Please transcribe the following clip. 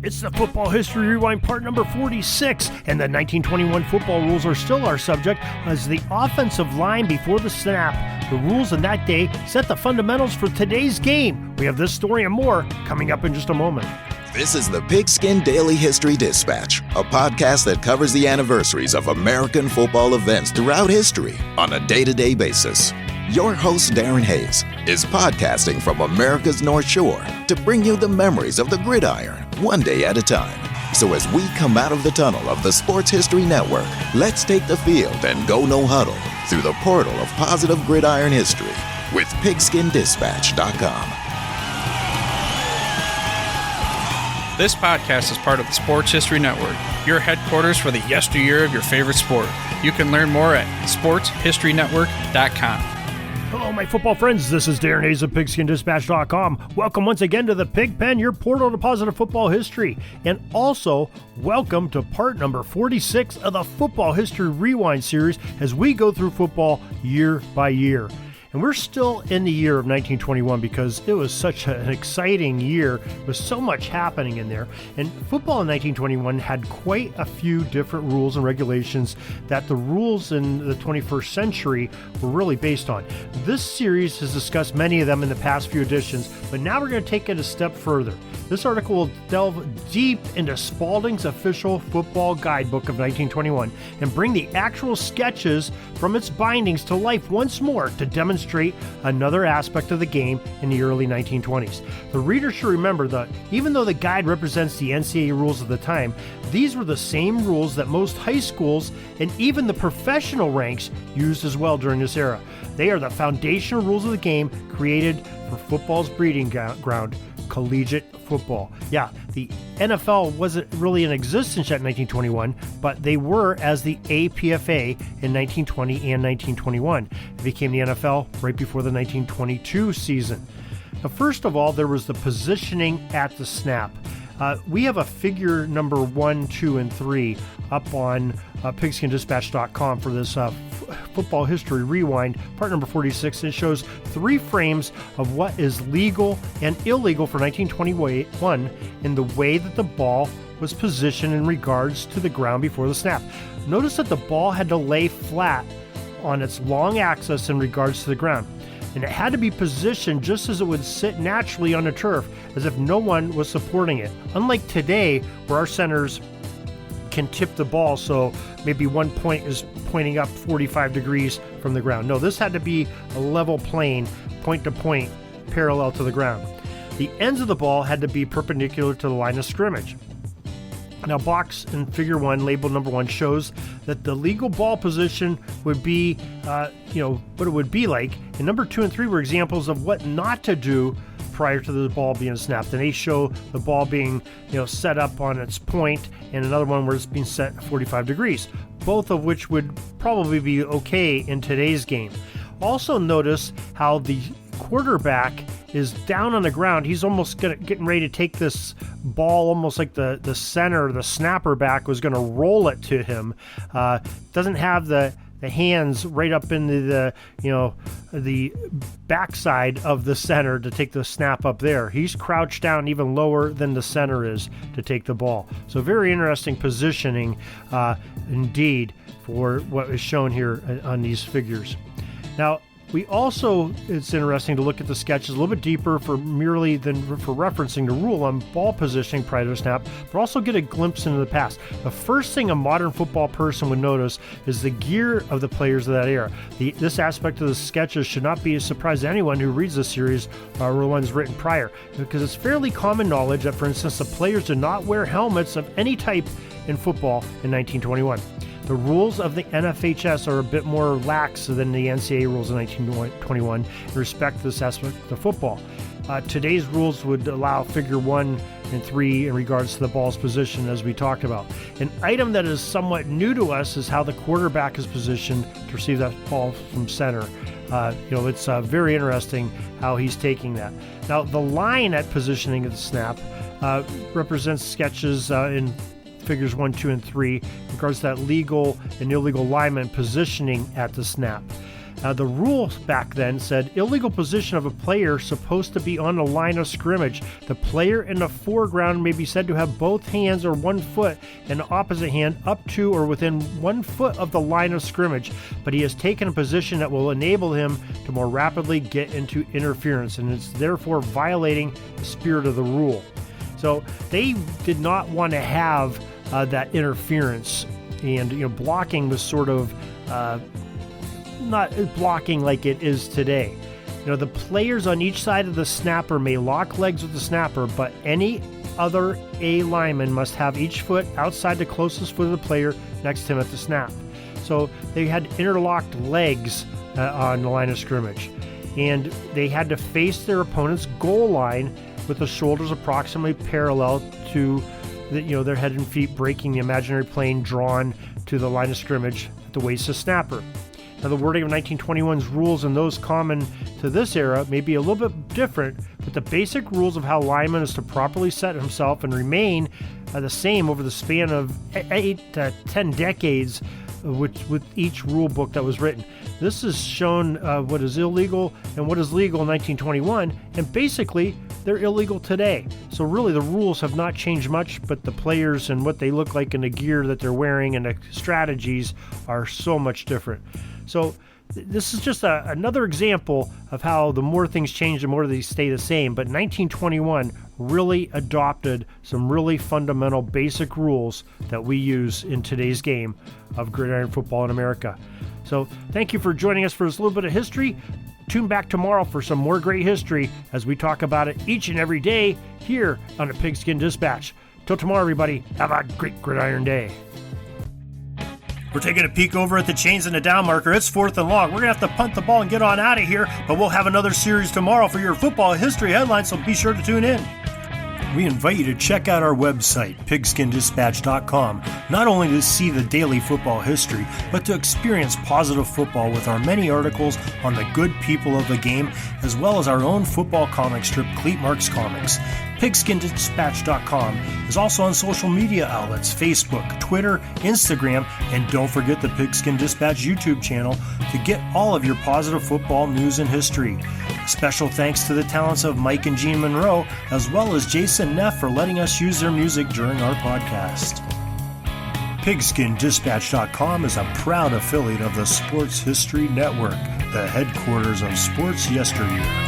It's the Football History Rewind part number 46, and the 1921 football rules are still our subject as the offensive line before the snap. The rules in that day set the fundamentals for today's game. We have this story and more coming up in just a moment. This is the Pigskin Daily History Dispatch, a podcast that covers the anniversaries of American football events throughout history on a day-to-day basis. Your host, Darren Hayes, is podcasting from America's North Shore to bring you the memories of the gridiron, one day at a time. So as we come out of the tunnel of the Sports History Network, let's take the field and go no huddle through the portal of positive gridiron history with PigskinDispatch.com. This podcast is part of the Sports History Network, your headquarters for the yesteryear of your favorite sport. You can learn more at sportshistorynetwork.com. Hello, my football friends. This is Darren Hayes of PigskinDispatch.com. Welcome once again to the Pig Pen, your portal to positive football history. And also, welcome to part number 46 of the Football History Rewind series as we go through football year by year. And we're still in the year of 1921 because it was such an exciting year with so much happening in there. And football in 1921 had quite a few different rules and regulations that the rules in the 21st century were really based on. This series has discussed many of them in the past few editions, but now we're going to take it a step further. This article will delve deep into Spalding's official football guidebook of 1921 and bring the actual sketches from its bindings to life once more to demonstrate another aspect of the game in the early 1920s. The reader should remember that even though the guide represents the NCAA rules of the time, these were the same rules that most high schools and even the professional ranks used as well during this era. They are the foundational rules of the game created for football's breeding ground, collegiate football. Yeah, the NFL wasn't really in existence yet in 1921, but they were as the APFA in 1920 and 1921. It became the NFL right before the 1922 season. Now, first of all, there was the positioning at the snap. We have a figure number 1, 2, and 3 up on PigskinDispatch.com for this Football History Rewind, part number 46. It shows 3 frames of what is legal and illegal for 1921 in the way that the ball was positioned in regards to the ground before the snap. Notice that the ball had to lay flat on its long axis in regards to the ground, and it had to be positioned just as it would sit naturally on the turf, as if no one was supporting it. Unlike today, where our centers can tip the ball so maybe one point is pointing up 45 degrees from the ground. No, this had to be a level plane, point to point, parallel to the ground. The ends of the ball had to be perpendicular to the line of scrimmage. Now, box in figure 1, label number 1, shows that the legal ball position would be, what it would be like. And number 2 and 3 were examples of what not to do prior to the ball being snapped. And they show the ball being, set up on its point, and another one where it's being set 45 degrees, both of which would probably be okay in today's game. Also notice how the quarterback is down on the ground. He's almost getting ready to take this ball, almost like the center, the snapper back was going to roll it to him. Doesn't have the hands right up into the backside of the center to take the snap up there. He's crouched down even lower than the center is to take the ball. So very interesting positioning indeed for what is shown here on these figures. Now, it's interesting to look at the sketches a little bit deeper for merely than for referencing the rule on ball positioning prior to snap, but also get a glimpse into the past. The first thing a modern football person would notice is the gear of the players of that era. This aspect of the sketches should not be a surprise to anyone who reads this series or the ones written prior, because it's fairly common knowledge that, for instance, the players did not wear helmets of any type in football in 1921. The rules of the NFHS are a bit more lax than the NCAA rules in 1921 in respect to this aspect of football. Today's rules would allow figure 1 and 3 in regards to the ball's position, as we talked about. An item that is somewhat new to us is how the quarterback is positioned to receive that ball from center. It's very interesting how he's taking that. Now, the line at positioning of the snap represents sketches in figures 1, 2, and 3 in regards to that legal and illegal lineman positioning at the snap. The rules back then said illegal position of a player supposed to be on the line of scrimmage. The player in the foreground may be said to have both hands or 1 foot and the opposite hand up to or within 1 foot of the line of scrimmage, but he has taken a position that will enable him to more rapidly get into interference, and it's therefore violating the spirit of the rule. So they did not want to have that interference, and blocking was sort of not blocking like it is today. The players on each side of the snapper may lock legs with the snapper, but any other A lineman must have each foot outside the closest foot of the player next to him at the snap. So they had interlocked legs on the line of scrimmage, and they had to face their opponent's goal line with the shoulders approximately parallel to their head and feet, breaking the imaginary plane drawn to the line of scrimmage at the waist of snapper. Now, the wording of 1921's rules and those common to this era may be a little bit different, but the basic rules of how lineman is to properly set himself and remain the same over the span of 8 to 10 decades with each rule book that was written. This has shown what is illegal and what is legal in 1921, and basically they're illegal today. So really the rules have not changed much, but the players and what they look like in the gear that they're wearing and the strategies are so much different. So this is just another example of how the more things change, the more they stay the same. But 1921 really adopted some really fundamental basic rules that we use in today's game of gridiron football in America. So thank you for joining us for this little bit of history. Tune back tomorrow for some more great history as we talk about it each and every day here on the Pigskin Dispatch. Till tomorrow, everybody, have a great gridiron day. We're taking a peek over at the chains and the down marker. It's 4th and long. We're going to have to punt the ball and get on out of here, but we'll have another series tomorrow for your football history headlines, so be sure to tune in. We invite you to check out our website, pigskindispatch.com, not only to see the daily football history, but to experience positive football with our many articles on the good people of the game, as well as our own football comic strip, Cleat Marks Comics. Pigskindispatch.com is also on social media outlets, Facebook, Twitter, Instagram, and don't forget the Pigskin Dispatch YouTube channel to get all of your positive football news and history. Special thanks to the talents of Mike and Gene Monroe, as well as Jason Neff for letting us use their music during our podcast. Pigskindispatch.com is a proud affiliate of the Sports History Network, the headquarters of sports yesteryear.